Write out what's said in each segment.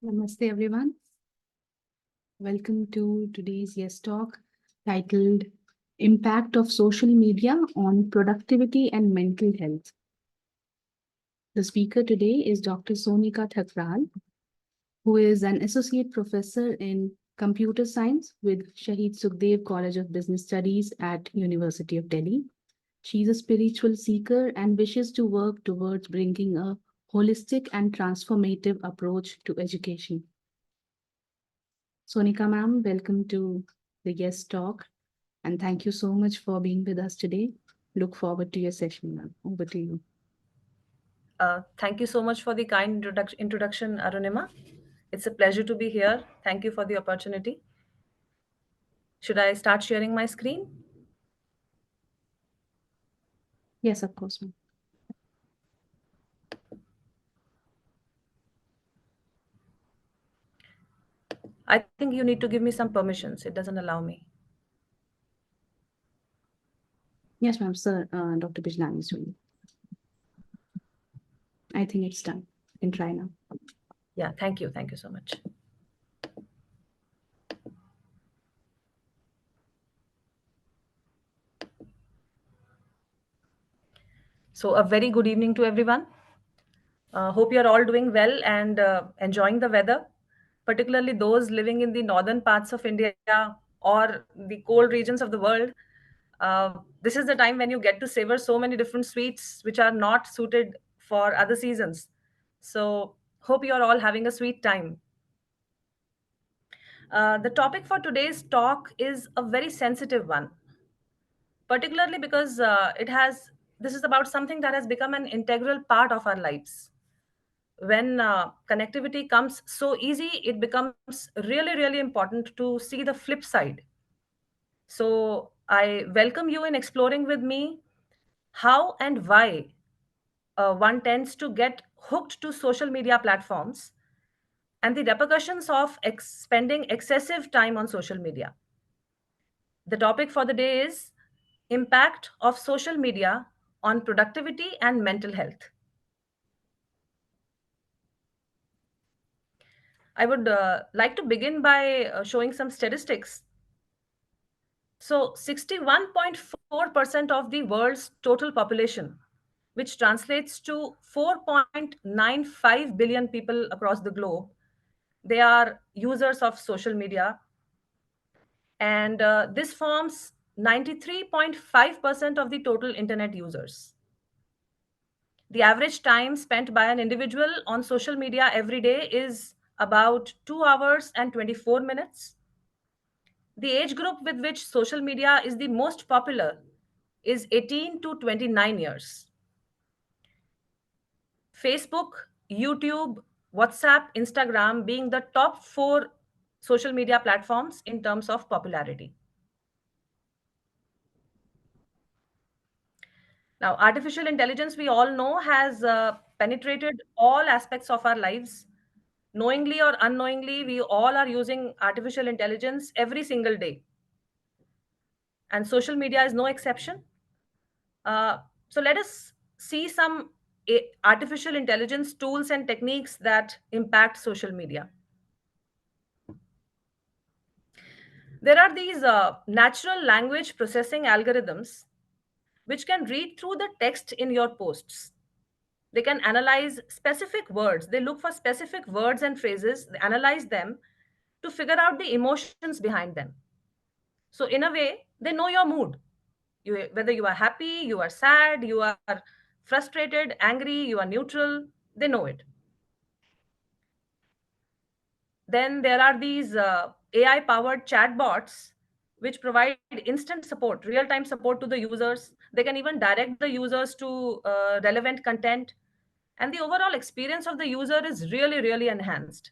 Namaste, everyone. Welcome to today's Yes Talk titled Impact of Social Media on Productivity and Mental Health. The speaker today is Dr. Sonika Thakral, who is an associate professor in computer science with Shaheed Sukhdev College of Business Studies at University of Delhi. She's a spiritual seeker and wishes to work towards bringing a holistic and transformative approach to education. Sonika ma'am, welcome to the Yes Talk, and thank you so much for being with us today. Look forward to your session, ma'am. Over to you. Thank you so much for the kind introduction, Arunima. It's a pleasure to be here. Thank you for the opportunity. Should I start sharing my screen? Yes, of course, ma'am. I think you need to give me some permissions. It doesn't allow me. Yes, ma'am, sir. Dr. Bijlani is doing. I think it's done. You can try now. Yeah, thank you. Thank you so much. So, a very good evening to everyone. Hope you're all doing well and enjoying the weather, particularly those living in the northern parts of India or the cold regions of the world. This is the time when you get to savor so many different sweets which are not suited for other seasons. So, hope you're all having a sweet time. The topic for today's talk is a very sensitive one, particularly because this is about something that has become an integral part of our lives. When connectivity comes so easy, it becomes really, really important to see the flip side. So I welcome you in exploring with me how and why one tends to get hooked to social media platforms and the repercussions of spending excessive time on social media. The topic for the day is impact of social media on productivity and mental health. I would like to begin by showing some statistics. So, 61.4% of the world's total population, which translates to 4.95 billion people across the globe, they are users of social media. And this forms 93.5% of the total internet users. The average time spent by an individual on social media every day is about 2 hours and 24 minutes. The age group with which social media is the most popular is 18 to 29 years. Facebook, YouTube, WhatsApp, Instagram being the top four social media platforms in terms of popularity. Now, artificial intelligence, we all know, has penetrated all aspects of our lives. Knowingly or unknowingly, we all are using artificial intelligence every single day. And social media is no exception. So let us see some artificial intelligence tools and techniques that impact social media. There are these natural language processing algorithms which can read through the text in your posts. They can analyze specific words. They look for specific words and phrases, they analyze them to figure out the emotions behind them. So, in a way, they know your mood. Whether you are happy, you are sad, you are frustrated, angry, you are neutral, they know it. Then there are these AI powered chatbots which provide instant support, real time support to the users. They can even direct the users to relevant content. And the overall experience of the user is really, really enhanced.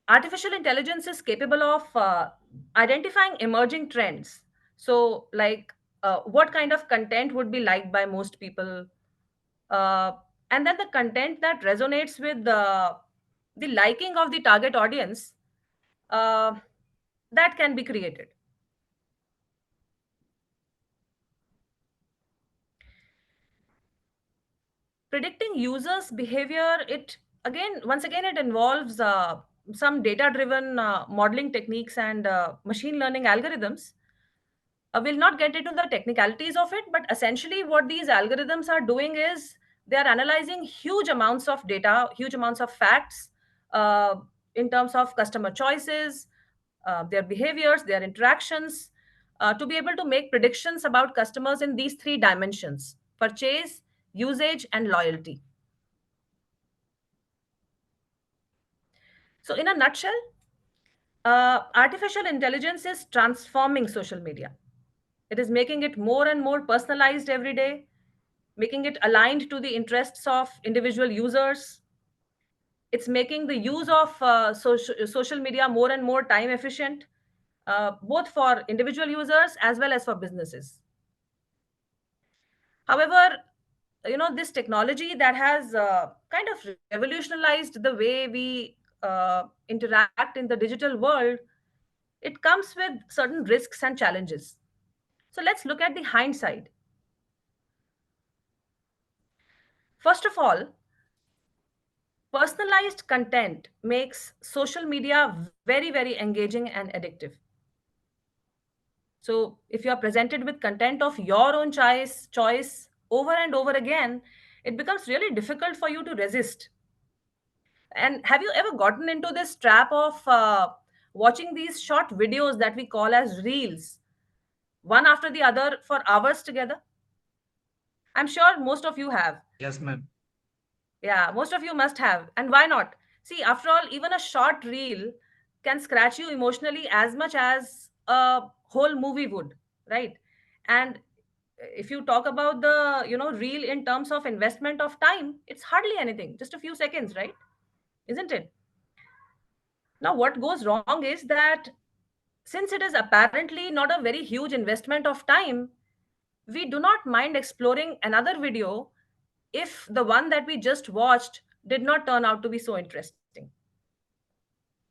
Artificial intelligence is capable of identifying emerging trends. So, like what kind of content would be liked by most people, uh, and then the content that resonates with the liking of the target audience, uh, that can be created. Predicting users behavior, it again once again it involves some data driven modeling techniques and machine learning algorithms. We'll not get into the technicalities of it, but essentially what these algorithms are doing is they are analyzing huge amounts of data, huge amounts of facts, uh, in terms of customer choices, their behaviors, their interactions, to be able to make predictions about customers in these three dimensions: purchase, usage, and loyalty. So, in a nutshell, artificial intelligence is transforming social media. It is making it more and more personalized every day, making it aligned to the interests of individual users. It's making the use of social media more and more time efficient, both for individual users as well as for businesses. However, this technology that has kind of revolutionized the way we interact in the digital world, it comes with certain risks and challenges. So let's look at the hindsight. First of all, personalized content makes social media very, very engaging and addictive. So if you are presented with content of your own choice over and over again, it becomes really difficult for you to resist. And have you ever gotten into this trap of watching these short videos that we call as reels, one after the other for hours together? I'm sure most of you have. Yes, ma'am. Yeah, most of you must have. And why not? See, after all, even a short reel can scratch you emotionally as much as a whole movie would, right? And if you talk about the, reel in terms of investment of time, it's hardly anything, just a few seconds, right? Isn't it? Now, what goes wrong is that since it is apparently not a very huge investment of time, we do not mind exploring another video if the one that we just watched did not turn out to be so interesting.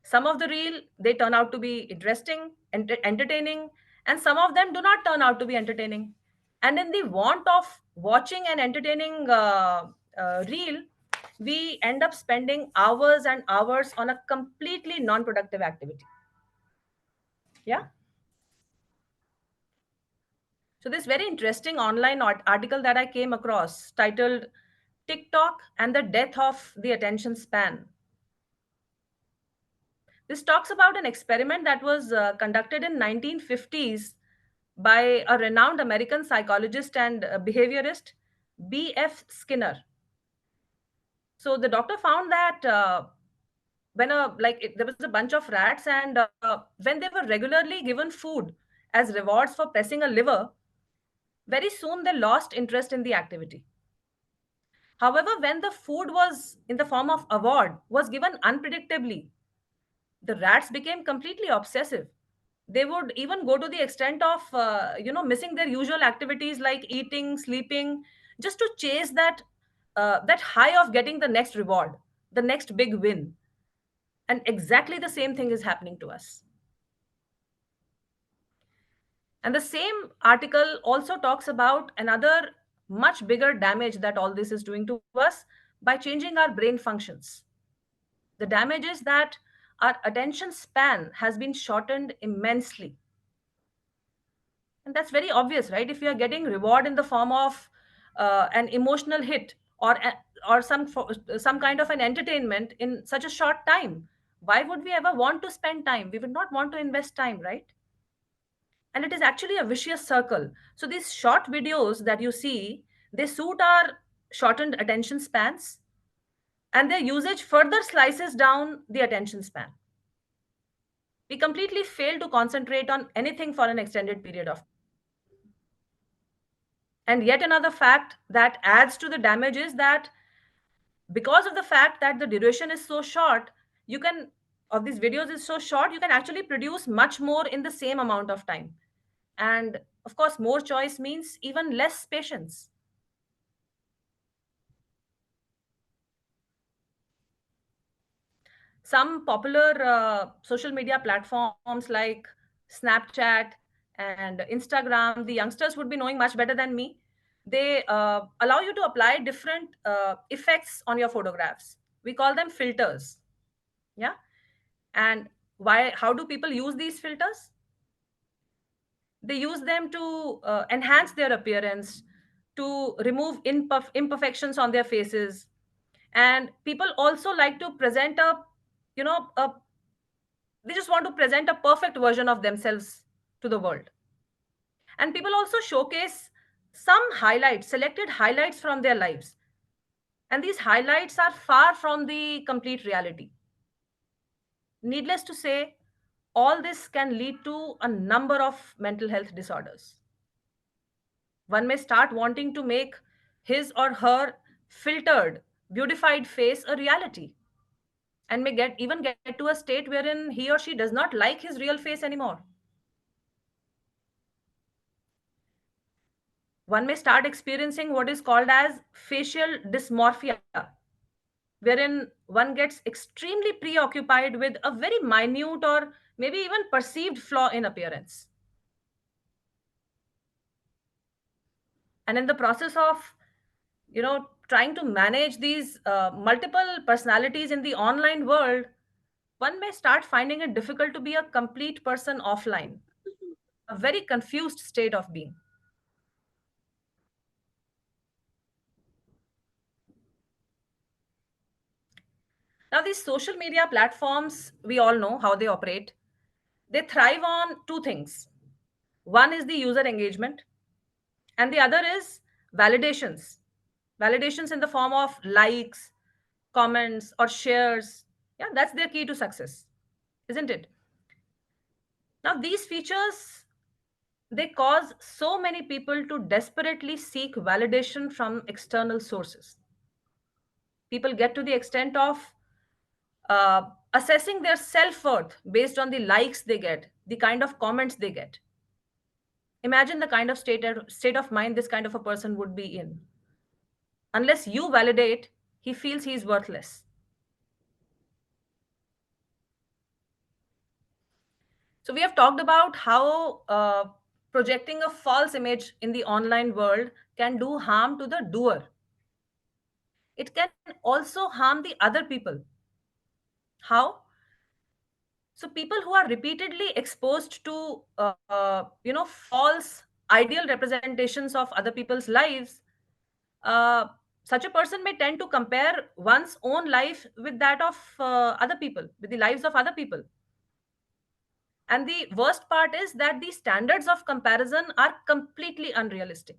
Some of the reel, they turn out to be interesting, entertaining, and some of them do not turn out to be entertaining. And in the want of watching an entertaining reel, we end up spending hours and hours on a completely non-productive activity. Yeah. So this very interesting online article that I came across, titled TikTok and the Death of the Attention Span. This talks about an experiment that was conducted in 1950s by a renowned American psychologist and behaviorist, B.F. Skinner. So the doctor found that there was a bunch of rats, and when they were regularly given food as rewards for pressing a lever, very soon they lost interest in the activity. However, when the food was in the form of award was given unpredictably, the rats became completely obsessive. They would even go to the extent of missing their usual activities like eating, sleeping, just to chase that high of getting the next reward, the next big win. And exactly the same thing is happening to us. And the same article also talks about another much bigger damage that all this is doing to us by changing our brain functions. The damage is that our attention span has been shortened immensely. And that's very obvious, right? If we are getting reward in the form of an emotional hit, or some kind of an entertainment in such a short time, why would we ever want to spend time? We would not want to invest time, right? And it is actually a vicious circle. So these short videos that you see, they suit our shortened attention spans, and their usage further slices down the attention span. We completely fail to concentrate on anything for an extended period of. And yet another fact that adds to the damage is that because of the fact that the duration is so short, you can of these videos is so short, you can actually produce much more in the same amount of time. And of course, more choice means even less patience. Some popular social media platforms like Snapchat and Instagram, the youngsters would be knowing much better than me. They allow you to apply different effects on your photographs. We call them filters. Yeah. And why? How do people use these filters? They use them to enhance their appearance, to remove imperfections on their faces. And people also like to present a, you know a, they just want to present a perfect version of themselves to the world. And people also showcase some highlights, selected highlights from their lives, and these highlights are far from the complete reality. Needless to say, all this can lead to a number of mental health disorders. One may start wanting to make his or her filtered, beautified face a reality, and may get to a state wherein he or she does not like his real face anymore. One may start experiencing what is called as facial dysmorphia, wherein one gets extremely preoccupied with a very minute or maybe even perceived flaw in appearance. And in the process of, trying to manage these multiple personalities in the online world, one may start finding it difficult to be a complete person offline, a very confused state of being. Now, these social media platforms, we all know how they operate. They thrive on two things. One is the user engagement, and the other is validations. Validations in the form of likes, comments, or shares. Yeah, that's their key to success, isn't it? Now, these features, they cause so many people to desperately seek validation from external sources. People get to the extent of assessing their self-worth based on the likes they get, the kind of comments they get. Imagine the kind of state of mind this kind of a person would be in. Unless you validate, he feels he is worthless. So we have talked about how projecting a false image in the online world can do harm to the doer. It can also harm the other people. How? So people who are repeatedly exposed to false ideal representations of other people's lives, uh, such a person may tend to compare one's own life with that of other people, with the lives of other people. And the worst part is that the standards of comparison are completely unrealistic.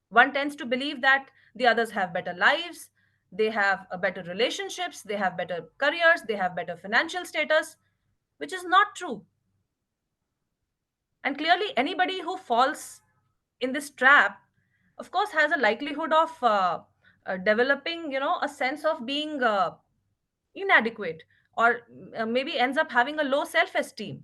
One tends to believe that the others have better lives, they have better relationships, they have better careers, they have better financial status, which is not true. And clearly, anybody who falls in this trap, of course, has a likelihood of developing, a sense of being inadequate, or maybe ends up having a low self-esteem.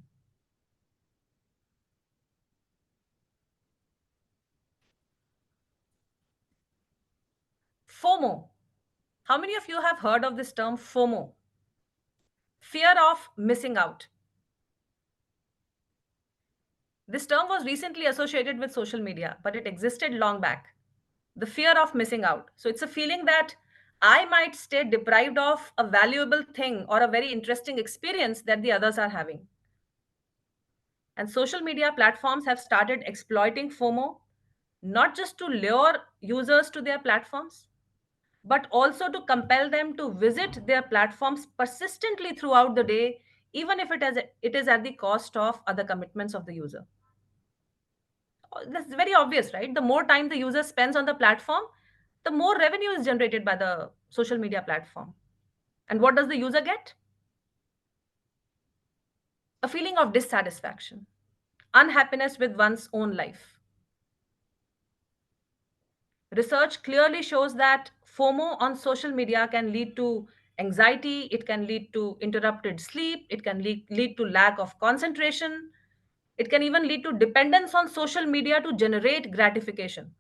FOMO. How many of you have heard of this term FOMO? Fear of missing out. This term was recently associated with social media, but it existed long back. The fear of missing out. So it's a feeling that I might stay deprived of a valuable thing or a very interesting experience that the others are having. And social media platforms have started exploiting FOMO, not just to lure users to their platforms, but also to compel them to visit their platforms persistently throughout the day, even if it is at the cost of other commitments of the user. That's very obvious, right? The more time the user spends on the platform, the more revenue is generated by the social media platform. And what does the user get? A feeling of dissatisfaction, unhappiness with one's own life. Research clearly shows that FOMO on social media can lead to anxiety, it can lead to interrupted sleep, it can lead to lack of concentration, it can even lead to dependence on social media to generate gratification.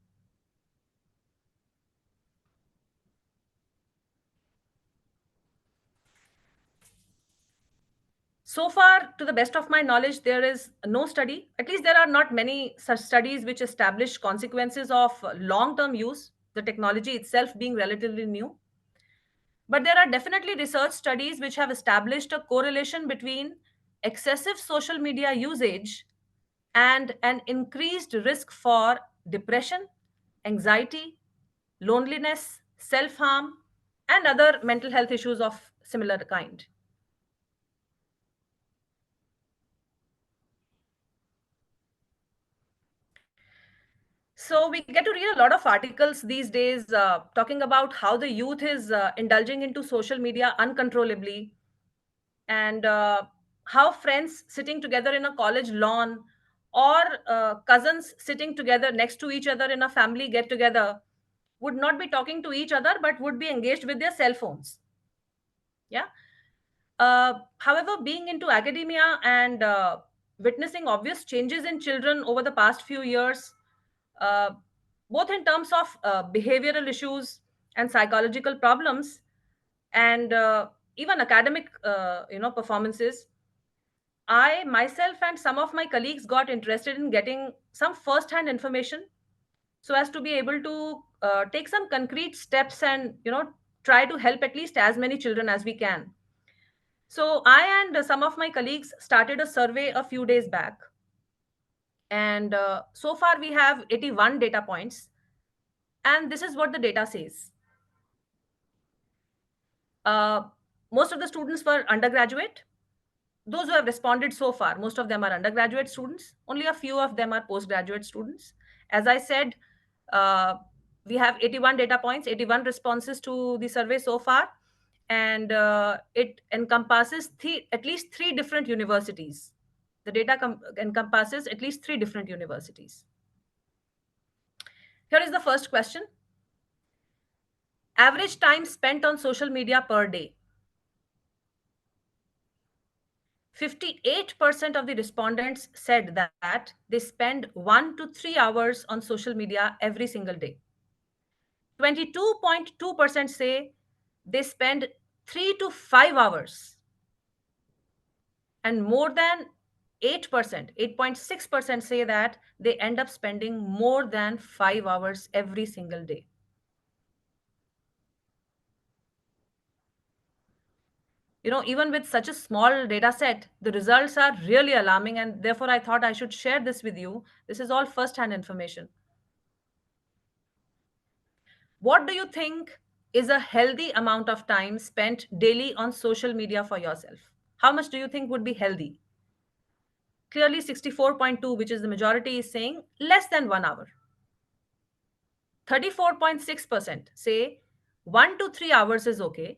So far, to the best of my knowledge, there is no study, at least there are not many such studies which establish consequences of long term use, the technology itself being relatively new. But there are definitely research studies which have established a correlation between excessive social media usage and an increased risk for depression, anxiety, loneliness, self harm, and other mental health issues of similar kind. So we get to read a lot of articles these days talking about how the youth is indulging into social media uncontrollably, and how friends sitting together in a college lawn, or cousins sitting together next to each other in a family get together, would not be talking to each other but would be engaged with their cell phones. Yeah. However, being into academia and witnessing obvious changes in children over the past few years, uh, both in terms of behavioral issues and psychological problems, and even academic, performances, I myself and some of my colleagues got interested in getting some first-hand information so as to be able to take some concrete steps and try to help at least as many children as we can. So I and some of my colleagues started a survey a few days back, and so far we have 81 data points, and this is what the data says. Uh, Most of the students were undergraduate. Those who have responded so far, most of them are undergraduate students. Only a few of them are postgraduate students. As I said, uh, we have 81 data points, 81 responses to the survey so far, and it encompasses at least three different universities. The data encompasses at least three different universities. Here is the first question: average time spent on social media per day. 58% of the respondents said that they spend 1 to 3 hours on social media every single day. 22.2% say they spend 3 to 5 hours, and more than 8%, 8.6% say that they end up spending more than 5 hours every single day. Even with such a small data set, the results are really alarming, and therefore I thought I should share this with you. This is all first hand information. What do you think is a healthy amount of time spent daily on social media for yourself? How much do you think would be healthy? Clearly, 64.2, which is the majority, is saying less than 1 hour. 34.6% say 1 to 3 hours is okay.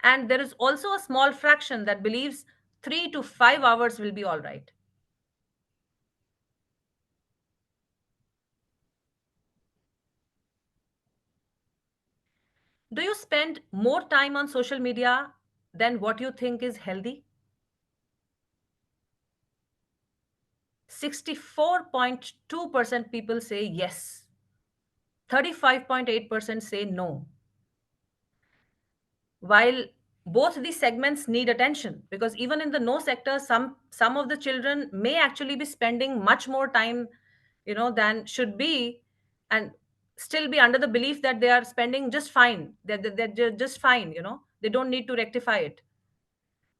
And there is also a small fraction that believes 3 to 5 hours will be all right. Do you spend more time on social media than what you think is healthy? 64.2% people say yes. 35.8% say no. While both these segments need attention, because even in the no sector, some of the children may actually be spending much more time, than should be, and still be under the belief that they are spending just fine. They're just fine. They don't need to rectify it.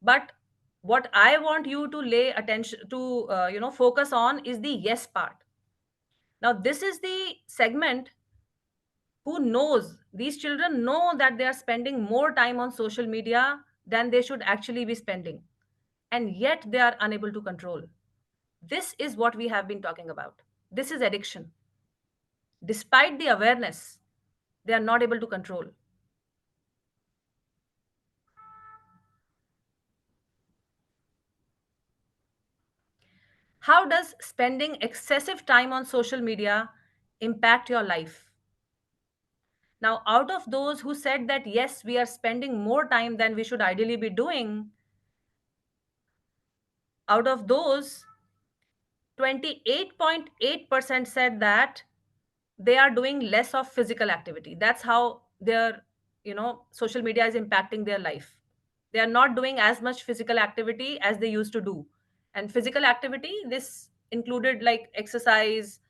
But what I want you to lay attention to, focus on is the yes part. Now, this is the segment who knows, these children know that they are spending more time on social media than they should actually be spending, and yet they are unable to control. This is what we have been talking about. This is addiction. Despite the awareness, they are not able to control. How does spending excessive time on social media impact your life? Now, out of those who said that yes, we are spending more time than we should ideally be doing, out of those, 28.8% said that they are doing less of physical activity. That's how their social media is impacting their life. They are not doing as much physical activity as they used to do. And physical activity, this included like exercise,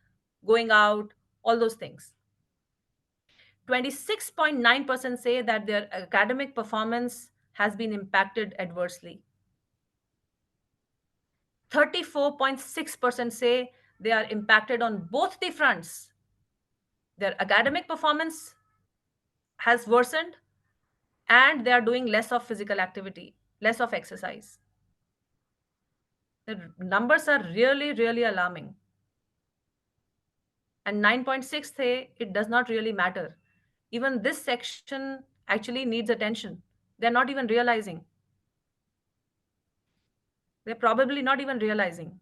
going out, all those things. 26.9% say that their academic performance has been impacted adversely. 34.6% say they are impacted on both the fronts. Their academic performance has worsened, and they are doing less of physical activity, less of exercise. The numbers are really, really alarming. And 9.6 say it does not really matter. Even this section actually needs attention. They're not even realizing. They're probably not even realizing.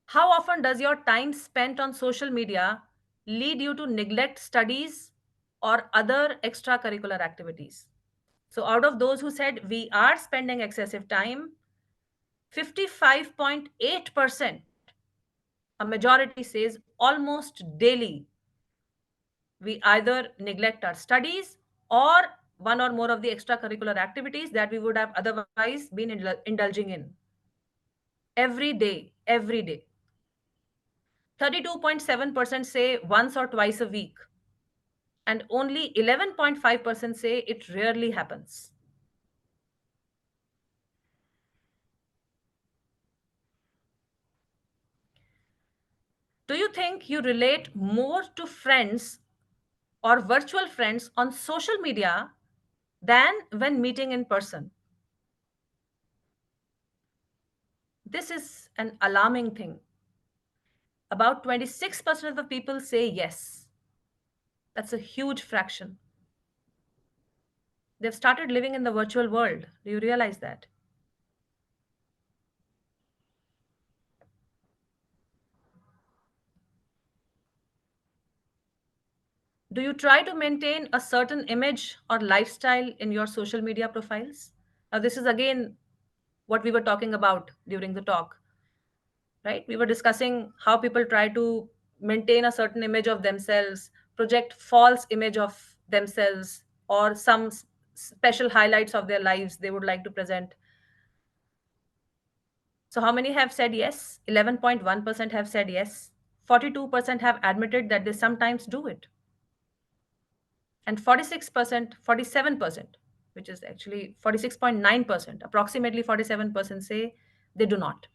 How often does your time spent on social media lead you to neglect studies or other extracurricular activities? So, out of those who said we are spending excessive time, 55.8%, a majority says almost daily, we either neglect our studies or one or more of the extracurricular activities that we would have otherwise been indulging in. Every day, every day. 32.7% say once or twice a week, and only 11.5% say it rarely happens. Do you think you relate more to friends or virtual friends on social media than when meeting in person? This is an alarming thing. About 26% of the people say yes. That's a huge fraction. They've started living in the virtual world. Do you realize that? Do you try to maintain a certain image or lifestyle in your social media profiles? Now, this is again what we were talking about during the talk, right? We were discussing how people try to maintain a certain image of themselves, project false image of themselves, or some special highlights of their lives they would like to present. So, how many have said yes? 11.1% have said yes. 42% have admitted that they sometimes do it. And 46%, 47%, which is actually 46.9%, approximately 47% say they do not.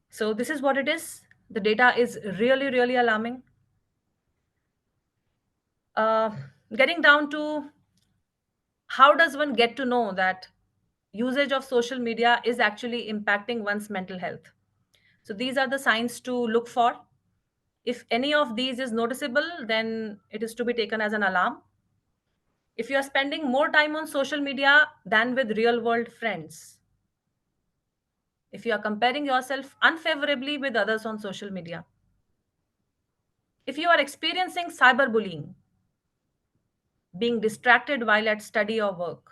So, this is what it is. The data is really, really alarming. Uh, Getting down to how does one get to know that usage of social media is actually impacting one's mental health? So, these are the signs to look for. If any of these is noticeable, then it is to be taken as an alarm. If you are spending more time on social media than with real world friends, if you are comparing yourself unfavorably with others on social media, if you are experiencing cyberbullying, being distracted while at study or work,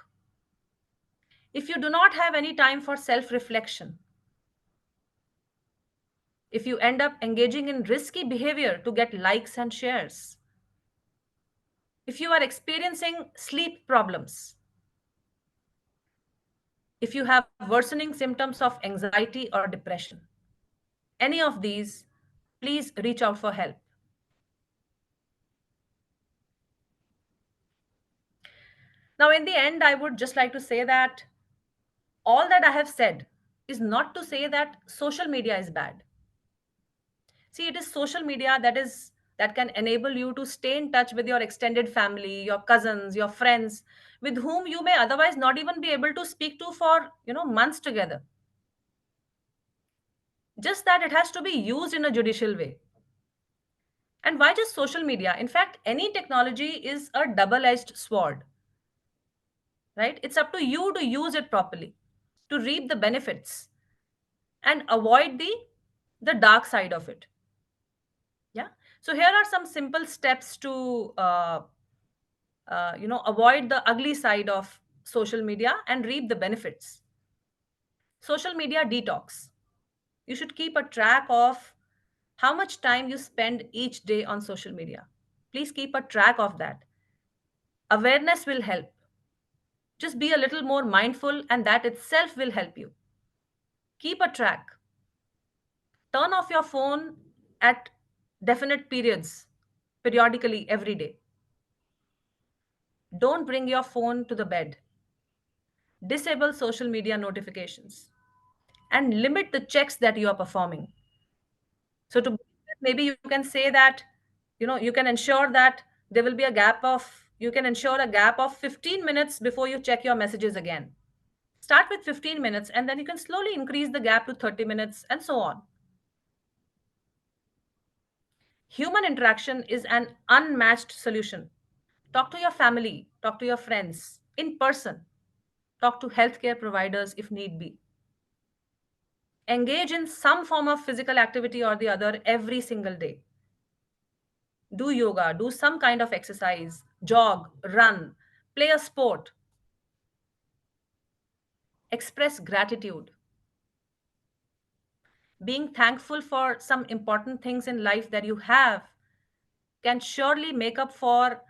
if you do not have any time for self reflection, if you end up engaging in risky behavior to get likes and shares, if you are experiencing sleep problems, if you have worsening symptoms of anxiety or depression, any of these, please reach out for help. Now, in the end, I would just like to say that all that I have said is not to say that social media is bad. See, it is social media that can enable you to stay in touch with your extended family, your cousins, your friends, with whom you may otherwise not even be able to speak to for months together. Just that it has to be used in a judicial way. And why just social media? In fact, any technology is a double-edged sword, right? It's up to you to use it properly, to reap the benefits and avoid the dark side of it. Yeah. So here are some simple steps to avoid the ugly side of social media and reap the benefits. Social media detox. You should keep a track of how much time you spend each day on social media. Please keep a track of that. Awareness will help. Just be a little more mindful, and that itself will help you. Keep a track. Turn off your phone at definite periods, periodically, every day. Don't bring your phone to the bed. Disable social media notifications and limit the checks that you are performing. So, to maybe you can say that, you can ensure that there will be a gap of, you can ensure a gap of 15 minutes before you check your messages again. Start with 15 minutes and then you can slowly increase the gap to 30 minutes and so on. Human interaction is an unmatched solution. Talk to your family, talk to your friends in person, talk to healthcare providers if need be. Engage in some form of physical activity or the other every single day. Do yoga, do some kind of exercise, jog, run, play a sport, express gratitude. Being thankful for some important things in life that you have can surely make up for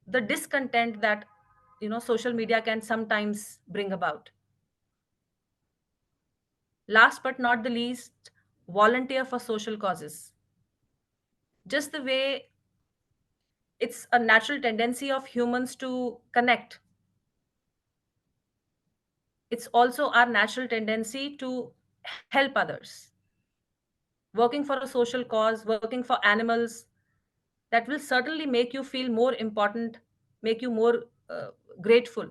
the discontent that social media can sometimes bring about. Last but not the least, volunteer for social causes. Just the way it's a natural tendency of humans to connect, it's also our natural tendency to help others. Working for a social cause, working for animals, that will certainly make you feel more important, make you more grateful.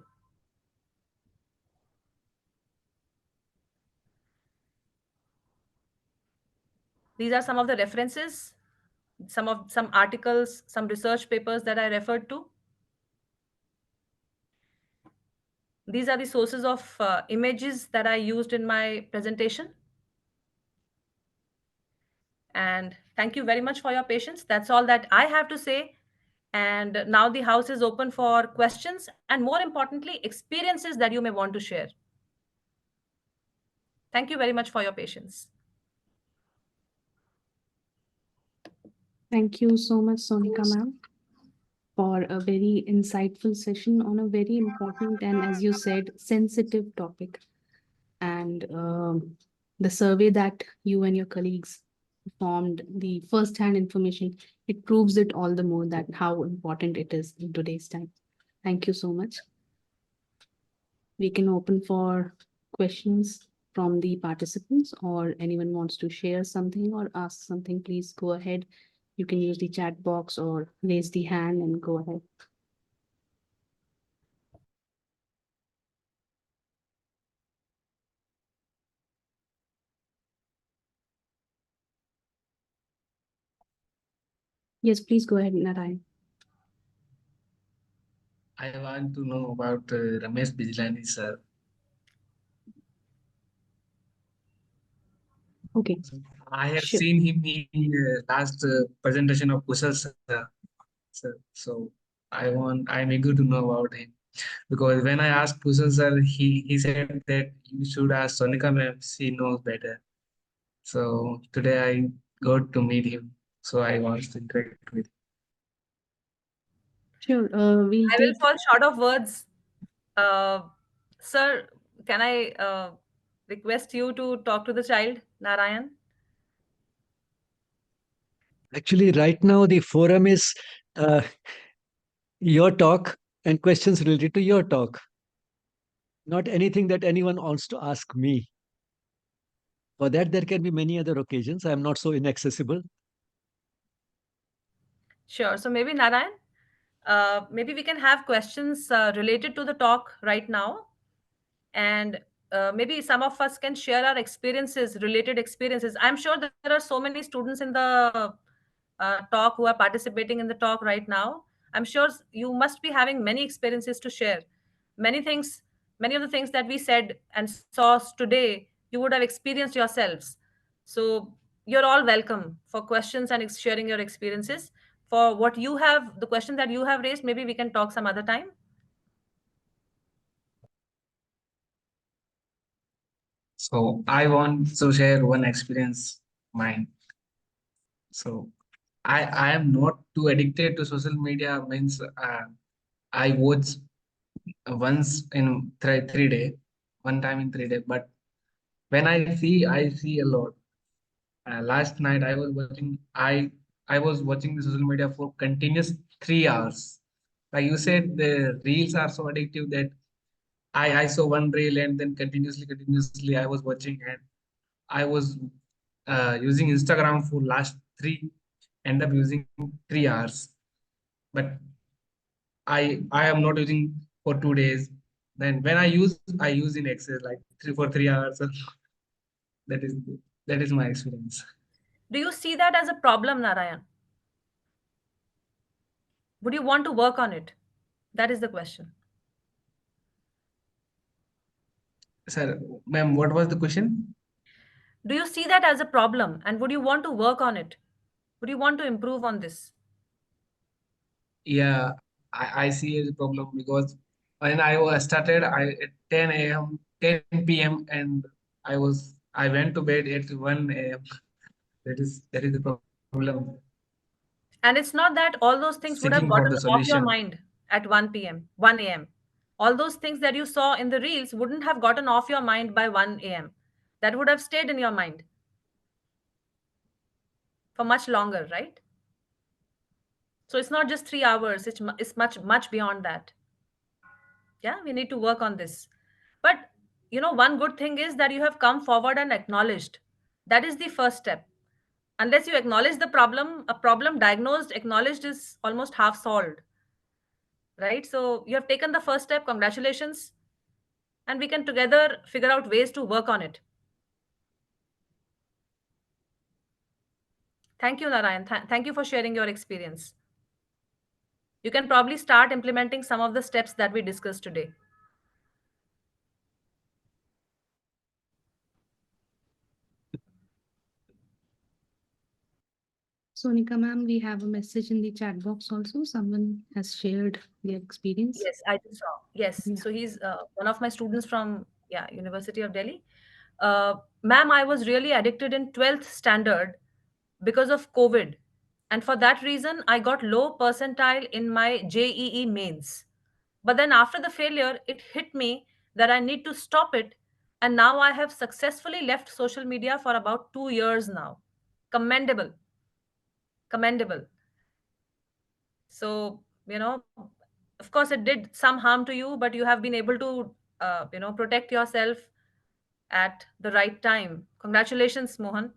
These are some of the references, some articles, some research papers that I referred to. These are the sources of images that I used in my presentation. And thank you very much for your patience. That's all that I have to say. And now the house is open for questions and, more importantly, experiences that you may want to share. Thank you very much for your patience. Thank you so much, Sonika ma'am, for a very insightful session on a very important and, as you said, sensitive topic. And the survey that you and your colleagues performed, the first-hand information, it proves it all the more that how important it is in today's time. Thank you so much. We can open for questions from the participants, or anyone wants to share something or ask something, please go ahead. You can use the chat box or raise the hand and go ahead. Yes, please go ahead, Narayan. I want to know about Ramesh Bijlani, sir. Okay, So I have sure. seen him in last presentation of Kushal, sir. So I'm eager to know about him because when I asked Kushal, sir, he said that you should ask Sonika ma'am. She knows better. So today I got to meet him. So I want to interact with him. Sure, we'll I will take. fall short of words. Uh, Sir, can I request you to talk to the child, Narayan? Actually, right now the forum is uh, your talk and questions related to your talk, not anything that anyone wants to ask me. For that, there can be many other occasions. I am not so inaccessible. Sure. So maybe Narayan, maybe we can have questions related to the talk right now, and maybe some of us can share our experiences, related experiences. I'm sure there are so many students in the talk who are participating in the talk right now. I'm sure you must be having many experiences to share. Many things, many of the things that we said and saw today, you would have experienced yourselves. So you're all welcome for questions and sharing your experiences. For what you have, the question that you have raised, maybe we can talk some other time. So I want to share one experience mine. So I am not too addicted to social media. Means I watch once in 3 day, one time in 3 day. But when I see a lot. Last night I was watching the social media for continuous 3 hours. Like you said, the reels are so addictive that I saw one reel and then continuously I was watching, and I was using Instagram for last three end up using 3 hours. But I am not using for 2 days. Then when I use in excess like three for 3 hours. That is that is my experience. Do you see that as a problem, Narayan? Would you want to work on it? That is the question. Sir, ma'am, what was the question? Do you see that as a problem and would you want to work on it? Would you want to improve on this? Yeah, I see as a problem because when I was started I at 10 a.m., 10 p.m. and I went to bed at 1 a.m. That is the problem. And it's not that all those things would Seeking have for the gotten off your solution. mind at 1 p.m., 1 a.m. All those things that you saw in the reels wouldn't have gotten off your mind by 1 a.m. That would have stayed in your mind for much longer, right? So it's not just 3 hours, it's much, much beyond that. Yeah, we need to work on this. But, one good thing is that you have come forward and acknowledged. That is the first step. Unless you acknowledge the problem, a problem diagnosed, acknowledged is almost half solved, right? So you have taken the first step. Congratulations. And we can together figure out ways to work on it. Thank you, Narayan. Thank you for sharing your experience. You can probably start implementing some of the steps that we discussed today. Sonika ma'am, we have a message in the chat box also. Someone has shared their experience. Yes, I just saw. Yes, Yeah. so he's one of my students from, yeah, University of Delhi. Ma'am, I was really addicted in 12th standard because of COVID, and for that reason, I got low percentile in my JEE mains. But then after the failure, it hit me that I need to stop it, and now I have successfully left social media for about 2 years now. Commendable, commendable. So, of course, it did some harm to you, but you have been able to, protect yourself at the right time. Congratulations, Mohan.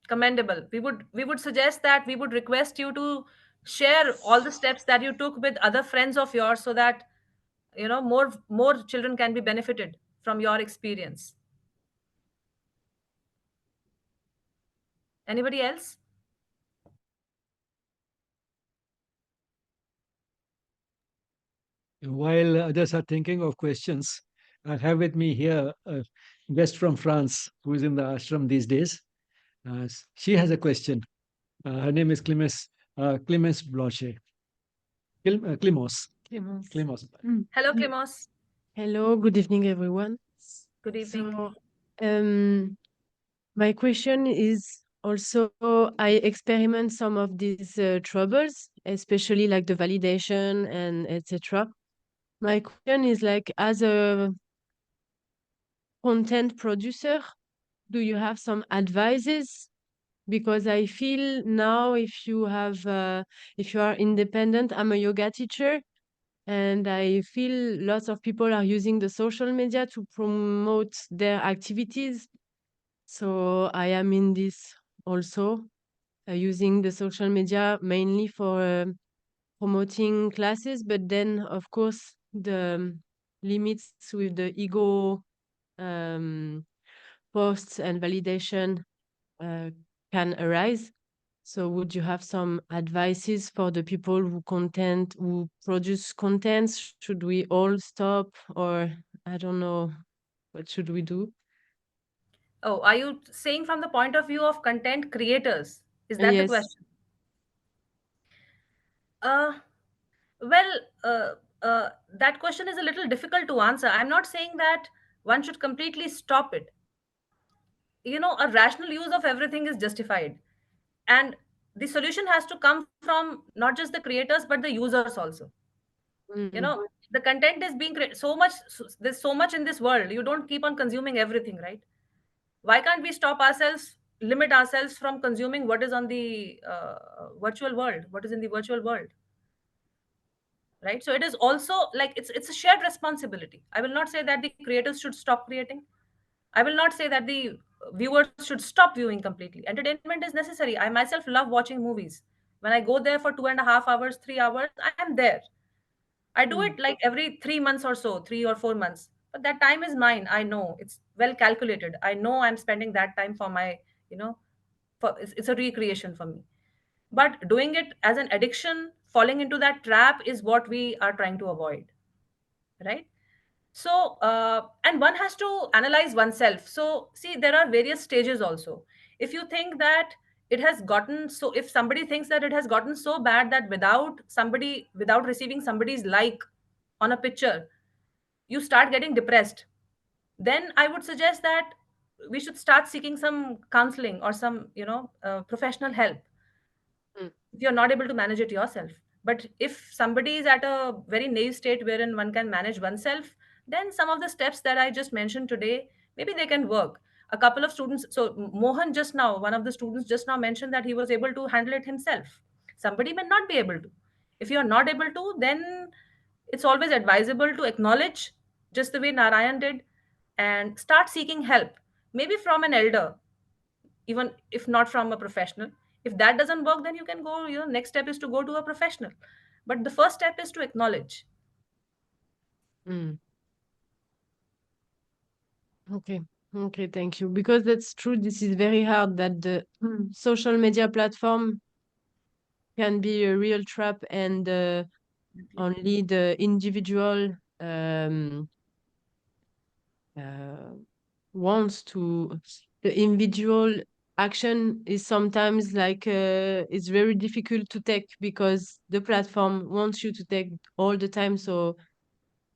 Commendable. We would suggest that we would request you to share all the steps that you took with other friends of yours so that more children can be benefited from your experience. Anybody else? While others are thinking of questions, I have with me here a guest from France who is in the ashram these days. She has a question. Her name is Clemence Blanchet. Climos. Clémence. Climos. Hello, Clemos. Hello, good evening, everyone. Good evening. So, um, my question is also I experiment some of these troubles, especially like the validation and etc. My question is like, as a content producer, do you have some advices? Because I feel now if you are independent, I'm a yoga teacher. And I feel lots of people are using the social media to promote their activities. So I am in this also, using the social media mainly for promoting classes, but then of course the limits with the ego um, posts and validation uh, can arise. So would you have some advices for the people who produce contents? Should we all stop, or I don't know, what should we do? Oh, are you saying from the point of view of content creators? Is that the Yes. question? Uh, well, uh, that question is a little difficult to answer. I'm not saying that One should completely stop it. A rational use of everything is justified, and the solution has to come from not just the creators but the users also. you Mm. know the content is being so much, there's so much in this world, you don't keep on consuming everything, right? Why can't we stop ourselves, limit ourselves from consuming what is on the virtual world, what is in the virtual world, right? So it is also like it's a shared responsibility. I will not say that the creators should stop creating. I will not say that the viewers should stop viewing completely. Entertainment is necessary. I myself love watching movies. When I go there for 2.5 hours, 3 hours, I am there. I do it Mm. like every 3 months or so, 3 or 4 months. But that time is mine. I know it's well calculated. I know I'm spending that time for my, you know, it's a recreation for me. But doing it as an addiction, falling into that trap is what we are trying to avoid, right? So and one has to analyze oneself. So see, there are various stages also. If you think that it has gotten so, if somebody thinks that it has gotten so bad that without receiving somebody's like on a picture, you start getting depressed, then I would suggest that we should start seeking some counseling or some professional help Mm. if you're not able to manage it yourself. But if somebody is at a very naive state wherein one can manage oneself, then some of the steps that I just mentioned today, maybe they can work. A couple of students, so Mohan just now, one of the students just now mentioned that he was able to handle it himself. Somebody may not be able to. If you're not able to, then it's always advisable to acknowledge, just the way Narayan did, and start seeking help, maybe from an elder, even if not from a professional. If that doesn't work, then you can go, next step is to go to a professional. But the first step is to acknowledge. Mm. Okay. Okay, thank you. Because that's true, this is very hard that the social media platform can be a real trap, and only the individual um, uh, wants to, the individual action is sometimes like it's very difficult to take because the platform wants you to take all the time. So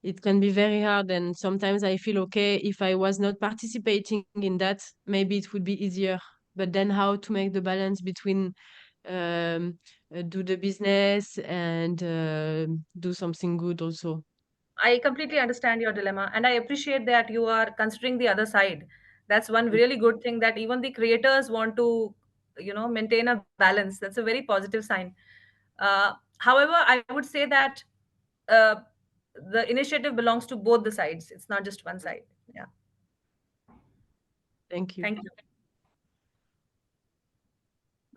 it can be very hard, and sometimes I feel, okay, if I was not participating in that, maybe it would be easier. But then how to make the balance between um, do the business and do something good also. I completely understand your dilemma, and I appreciate that you are considering the other side. That's one Mm. really good thing, that even the creators want to, maintain a balance. That's a very positive sign. However, I would say that uh, the initiative belongs to both the sides. It's not just one side. Yeah. Thank you. Thank you.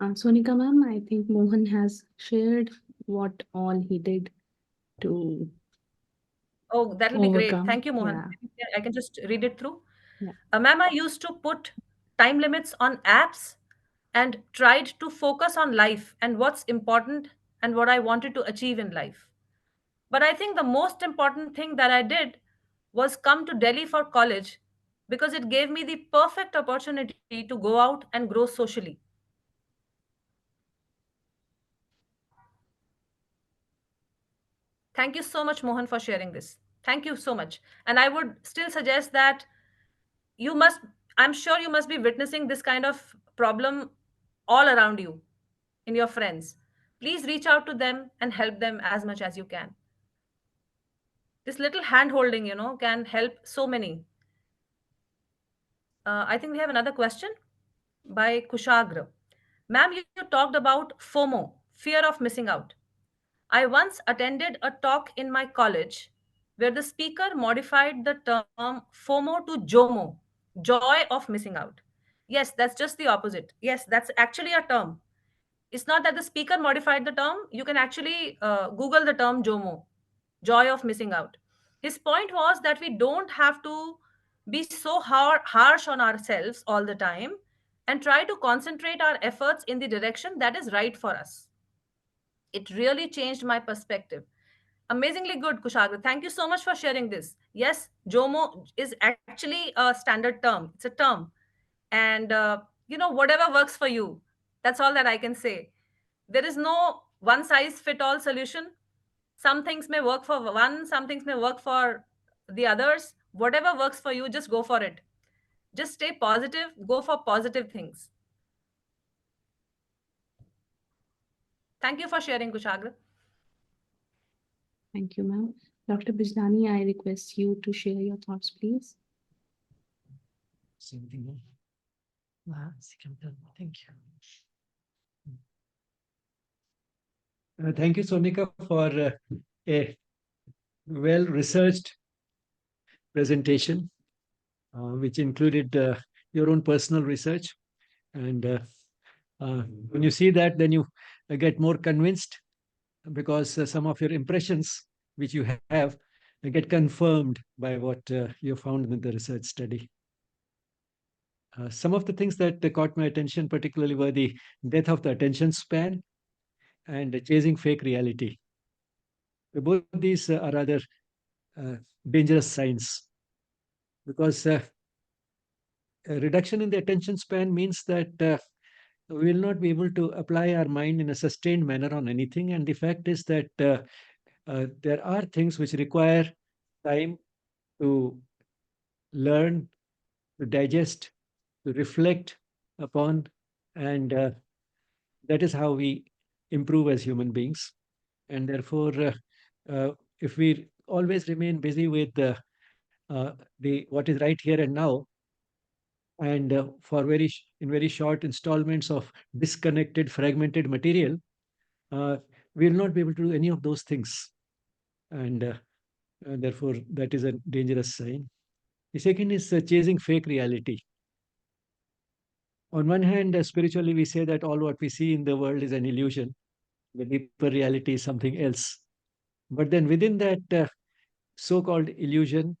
Sonika ma'am, I think Mohan has shared what all he did to Oh, that'll be great. overcome. Thank you, Mohan. Yeah, I can just read it through. yeah. Ma'am, I used to put time limits on apps and tried to focus on life and what's important and what I wanted to achieve in life. But I think the most important thing that I did was come to Delhi for college, because it gave me the perfect opportunity to go out and grow socially. Thank you so much, Mohan, for sharing this. Thank you so much. And I would still suggest that you must, I'm sure you must be witnessing this kind of problem all around you, in your friends. Please reach out to them and help them as much as you can. This little hand holding, can help so many. I think we have another question by Kushagra. Ma'am, you talked about FOMO, fear of missing out. I once attended a talk in my college where the speaker modified the term FOMO to JOMO, joy of missing out. Yes, that's just the opposite. Yes, that's actually a term. It's not that the speaker modified the term. You can actually Google the term JOMO, joy of missing out. His point was that we don't have to be so harsh on ourselves all the time, and try to concentrate our efforts in the direction that is right for us. It really changed my perspective. Amazingly good, Kushagra. Thank you so much for sharing this. Yes, JOMO is actually a standard term. It's a term. And, whatever works for you, that's all that I can say. There is no one size fit all solution. Some things may work for one, some things may work for the others. Whatever works for you, just go for it. Just stay positive, go for positive things. Thank you for sharing, Kushagra. Thank you, ma'am. Dr. Bijlani, I request you to share your thoughts, please. Same thing. Thank you. Thank you, Sonika, for a well-researched presentation, which included your own personal research. And when you see that, then you get more convinced, because some of your impressions which you have get confirmed by what you found in the research study. Some of the things that caught my attention particularly were the death of the attention span and chasing fake reality. Both these are rather uh, dangerous signs, because a reduction in the attention span means that we will not be able to apply our mind in a sustained manner on anything. And the fact is that there are things which require time to learn, to digest, to reflect upon, and that is how we improve as human beings. And therefore, if we always remain busy with the what is right here and now, and for in very short installments of disconnected, fragmented material, uh, we will not be able to do any of those things. And therefore, that is a dangerous sign. The second is chasing fake reality. On one hand, spiritually, we say that all what we see in the world is an illusion. The deeper reality is something else. But then within that so-called illusion,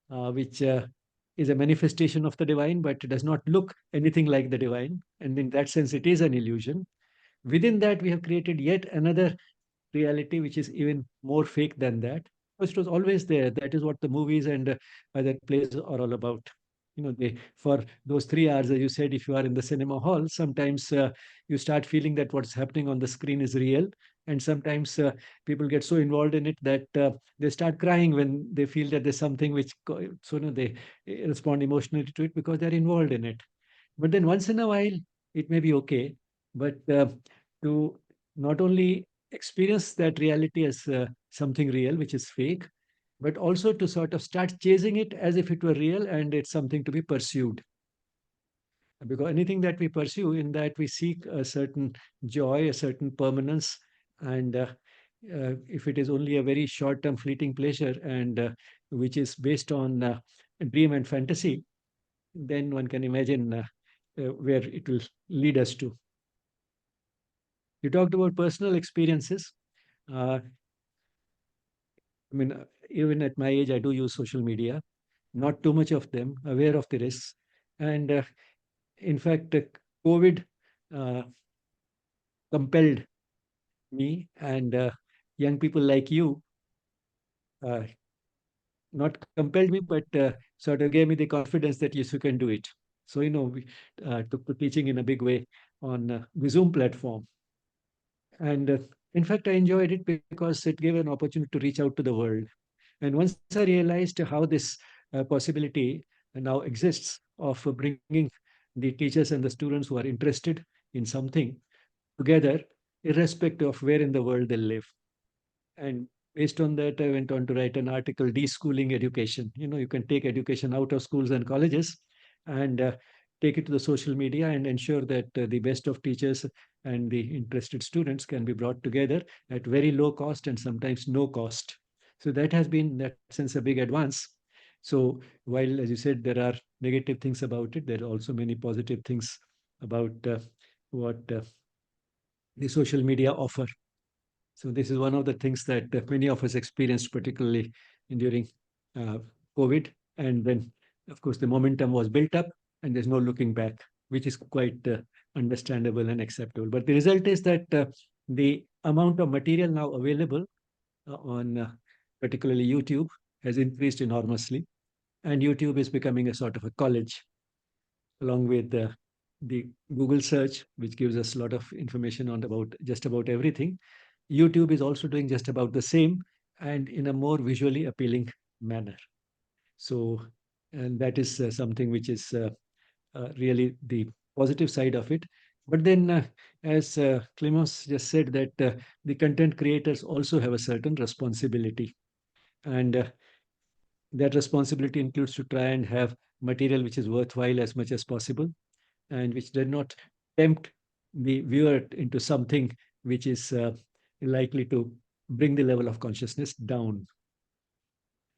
which is a manifestation of the divine, but does not look anything like the divine, and in that sense, it is an illusion. Within that, we have created yet another reality which is even more fake than that. But it was always there. That is what the movies and other plays are all about. For those 3 hours, as you said, if you are in the cinema hall, sometimes you start feeling that what's happening on the screen is real, and sometimes people get so involved in it that they start crying when they feel that there's something which they respond emotionally to it because they're involved in it. But then once in a while, it may be okay. But to not only experience that reality as something real, which is fake, but also to sort of start chasing it as if it were real and it's something to be pursued. Because anything that we pursue, in that we seek a certain joy, a certain permanence, and if it is only a very short-term fleeting pleasure, and which is based on dream and fantasy, then one can imagine where it will lead us to. You talked about personal experiences. Uh, even at my age, I do use social media, not too much of them, aware of the risks. And in fact, COVID uh, compelled me and young people like you, uh, not compelled me, but sort of gave me the confidence that yes, you can do it. So, we took to teaching in a big way on the Zoom platform. And in fact, I enjoyed it because it gave an opportunity to reach out to the world. And once I realized how this possibility now exists of bringing the teachers and the students who are interested in something together, irrespective of where in the world they live. And based on that, I went on to write an article, Deschooling Education. You can take education out of schools and colleges and take it to the social media and ensure that the best of teachers and the interested students can be brought together at very low cost and sometimes no cost. So that has been, in that sense, a big advance. So while, as you said, there are negative things about it, there are also many positive things about what the social media offer. So this is one of the things that many of us experienced, particularly during uh, COVID. And then, of course, the momentum was built up and there's no looking back, which is quite understandable and acceptable. But the result is that the amount of material now available on particularly YouTube has increased enormously. And YouTube is becoming a sort of a college, along with the Google search, which gives us a lot of information on about just about everything. YouTube is also doing just about the same and in a more visually appealing manner. So, and that is something which is really the positive side of it. But then, as Clemens just said, that the content creators also have a certain responsibility. And that responsibility includes to try and have material which is worthwhile as much as possible and which does not tempt the viewer into something which is likely to bring the level of consciousness down.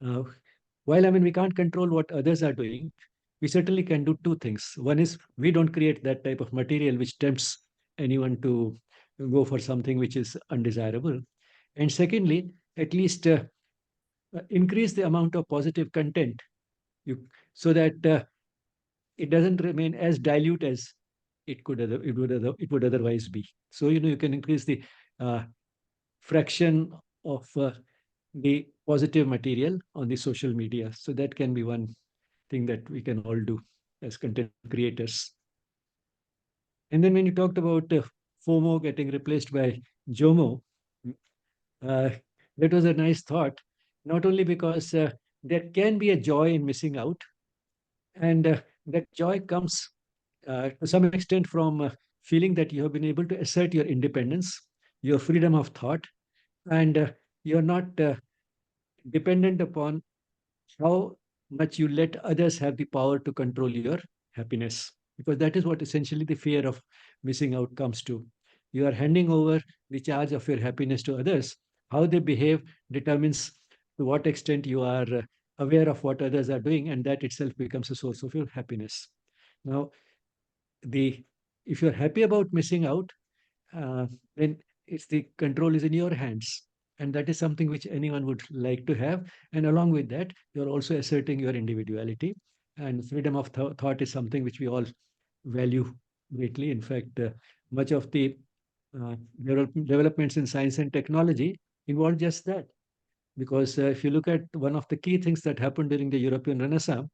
Uh, while I mean we can't control what others are doing, we certainly can do two things. One is we don't create that type of material which tempts anyone to go for something which is undesirable. And secondly, at least increase the amount of positive content you, so that it doesn't remain as dilute as it would otherwise be. So you can increase the uh, fraction of the positive material on the social media. So that can be one thing that we can all do as content creators. And then when you talked about FOMO getting replaced by JOMO, uh, that was a nice thought. Not only because there can be a joy in missing out, and that joy comes to some extent from feeling that you have been able to assert your independence, your freedom of thought, and you're not dependent upon how much you let others have the power to control your happiness. Because that is what essentially the fear of missing out comes to. You are handing over the charge of your happiness to others. How they behave determines to what extent you are aware of what others are doing, and that itself becomes a source of your happiness. Now, the if you're happy about missing out, uh, then it's the control is in your hands, and that is something which anyone would like to have. And along with that, you're also asserting your individuality, and freedom of thought is something which we all value greatly. In fact, much of the developments in science and technology involve just that. Because if you look at one of the key things that happened during the European Renaissance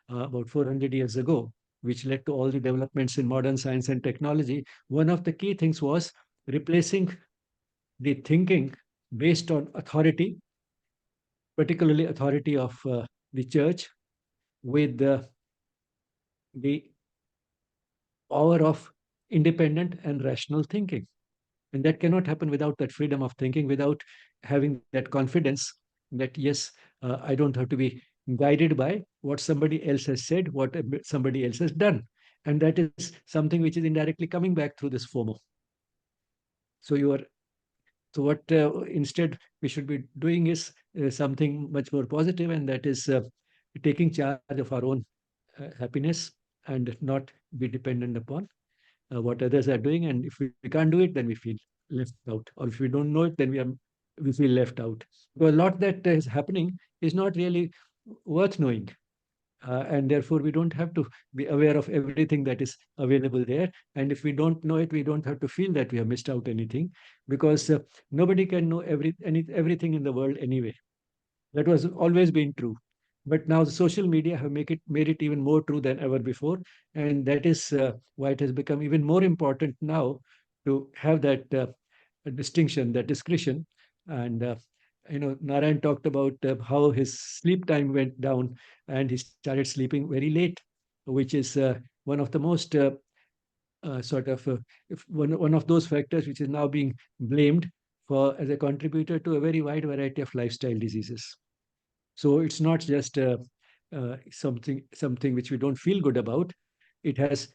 about 400 years ago, which led to all the developments in modern science and technology, one of the key things was replacing the thinking based on authority, particularly authority of the church, with the power of independent and rational thinking. And that cannot happen without that freedom of thinking, without having that confidence that, yes, I don't have to be guided by what somebody else has said, what somebody else has done. And that is something which is indirectly coming back through this FOMO. So you are So what instead we should be doing is something much more positive, and that is taking charge of our own happiness and not be dependent upon what others are doing. And if we can't do it, then we feel left out. Or if we don't know it, then we feel left out. Because a lot that is happening is not really worth knowing. And therefore, we don't have to be aware of everything that is available there. And if we don't know it, we don't have to feel that we have missed out anything, because nobody can know everything in the world anyway. That was always been true. But now the social media have made it even more true than ever before, and that is why it has become even more important now to have that distinction, that discretion. And Narayan talked about how his sleep time went down, and he started sleeping very late, which is one of the most sort of one of those factors which is now being blamed for as a contributor to a very wide variety of lifestyle diseases. So it's not just something which we don't feel good about. It has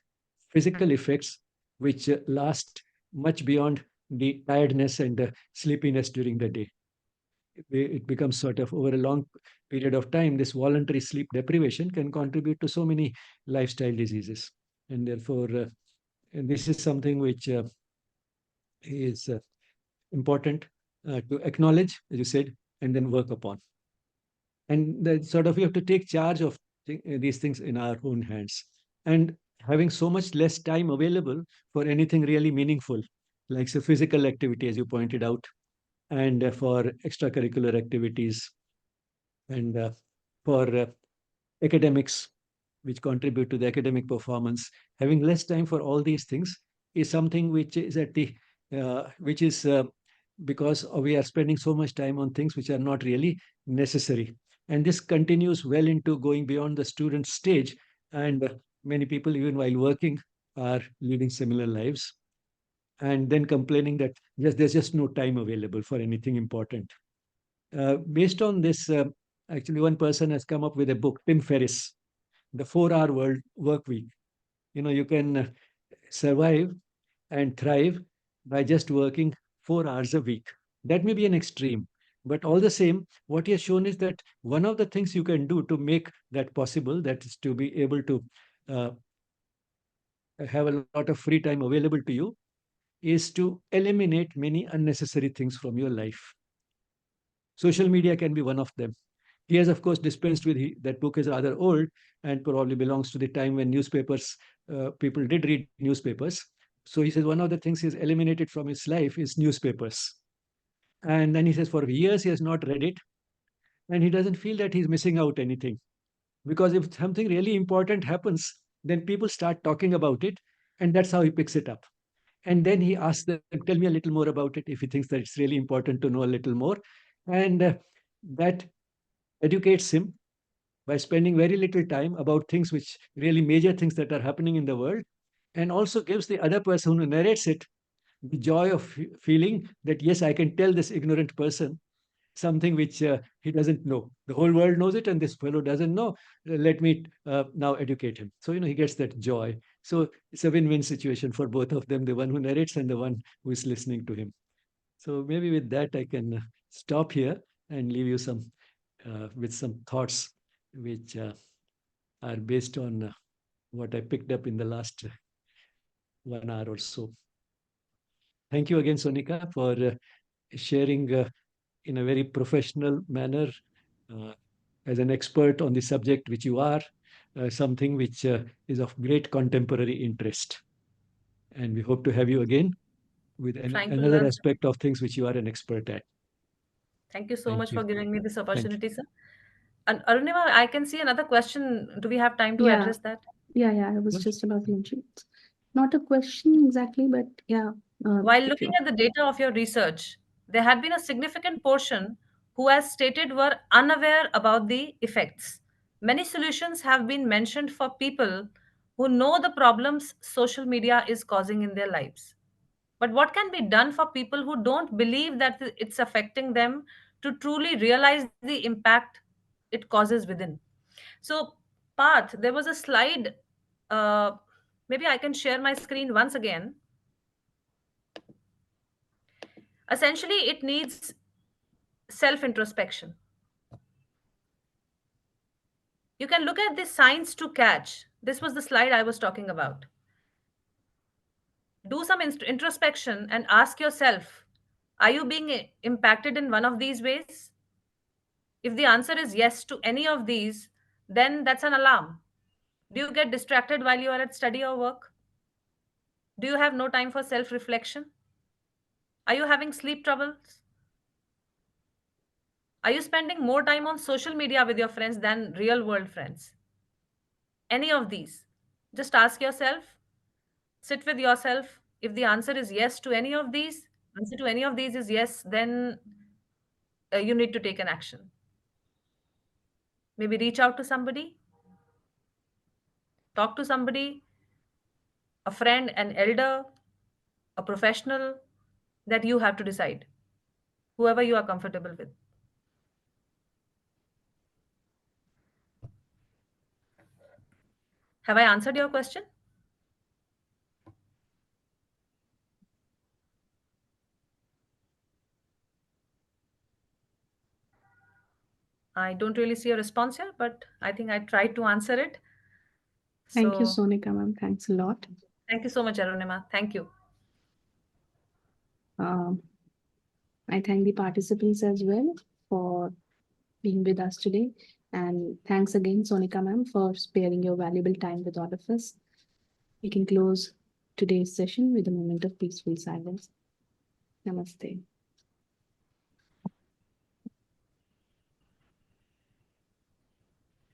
physical effects which last much beyond the tiredness and sleepiness during the day. It becomes sort of over a long period of time. This voluntary sleep deprivation can contribute to so many lifestyle diseases, and therefore, and this is something which is important to acknowledge, as you said, and then work upon. And that sort of we have to take charge of these things in our own hands, and having so much less time available for anything really meaningful, like say physical activity, as you pointed out, and for extracurricular activities, and for academics, which contribute to the academic performance. Having less time for all these things is something which is at the which is because we are spending so much time on things which are not really necessary. And this continues well into going beyond the student stage. And many people, even while working, are leading similar lives and then complaining that there's just no time available for anything important. Based on this, actually, one person has come up with a book, Tim Ferriss, The 4 Hour Work Week. You can survive and thrive by just working 4 hours a week. That may be an extreme, but all the same, what he has shown is that one of the things you can do to make that possible, that is to be able to uh, have a lot of free time available to you, is to eliminate many unnecessary things from your life. Social media can be one of them. He has, of course, dispensed with that book is rather old and probably belongs to the time when people did read newspapers. So he says one of the things he's eliminated from his life is newspapers. And then he says for years he has not read it, and he doesn't feel that he's missing out anything. Because if something really important happens, then people start talking about it, and that's how he picks it up. And then he asks them, tell me a little more about it if he thinks that it's really important to know a little more. And that educates him by spending very little time about things which really major things that are happening in the world, and also gives the other person who narrates it the joy of feeling that, yes, I can tell this ignorant person something which he doesn't know. The whole world knows it, and this fellow doesn't know. Let me now educate him. So, he gets that joy. So it's a win-win situation for both of them, the one who narrates and the one who is listening to him. So maybe with that, I can stop here and leave you with some thoughts which are based on what I picked up in the last 1 hour or so. Thank you again, Sonika, for sharing in a very professional manner uh, as an expert on the subject which you are, something which is of great contemporary interest. And we hope to have you again with Trying to another learn. aspect of things which you are an expert at. Thank you so Thank much you. for giving me this Thank you. opportunity, sir. And Arunima, I can see another question. Do we have time to Yeah, address that? yeah. I was Yes. just about to mention. It's not a question exactly, but yeah. While If looking you. at the data of your research, there had been a significant portion who, as stated, were unaware about the effects. Many solutions have been mentioned for people who know the problems social media is causing in their lives. But what can be done for people who don't believe that it's affecting them to truly realize the impact it causes within? So, Path, there was a slide. Uh, Maybe I can share my screen once again. Essentially, it needs self introspection. You can look at the signs to catch. This was the slide I was talking about. Do some introspection and ask yourself, are you being impacted in one of these ways? If the answer is yes to any of these, then that's an alarm. Do you get distracted while you are at study or work? Do you have no time for self reflection? Are you having sleep troubles? Are you spending more time on social media with your friends than real world friends? Any of these? Just ask yourself, sit with yourself. If the answer is yes to any of these, answer to any of these is yes, then you need to take an action. Maybe reach out to somebody, talk to somebody, a friend, an elder, a professional, that you have to decide, whoever you are comfortable with. Have I answered your question? I don't really see a response here, but I think I tried to answer it. Thank you, So Sonika, ma'am. Thanks a lot. thank you so much, Arunima. Thank you. Um, I thank the participants as well for being with us today. And thanks again, Sonika ma'am, for sparing your valuable time with all of us. We can close today's session with a moment of peaceful silence. Namaste.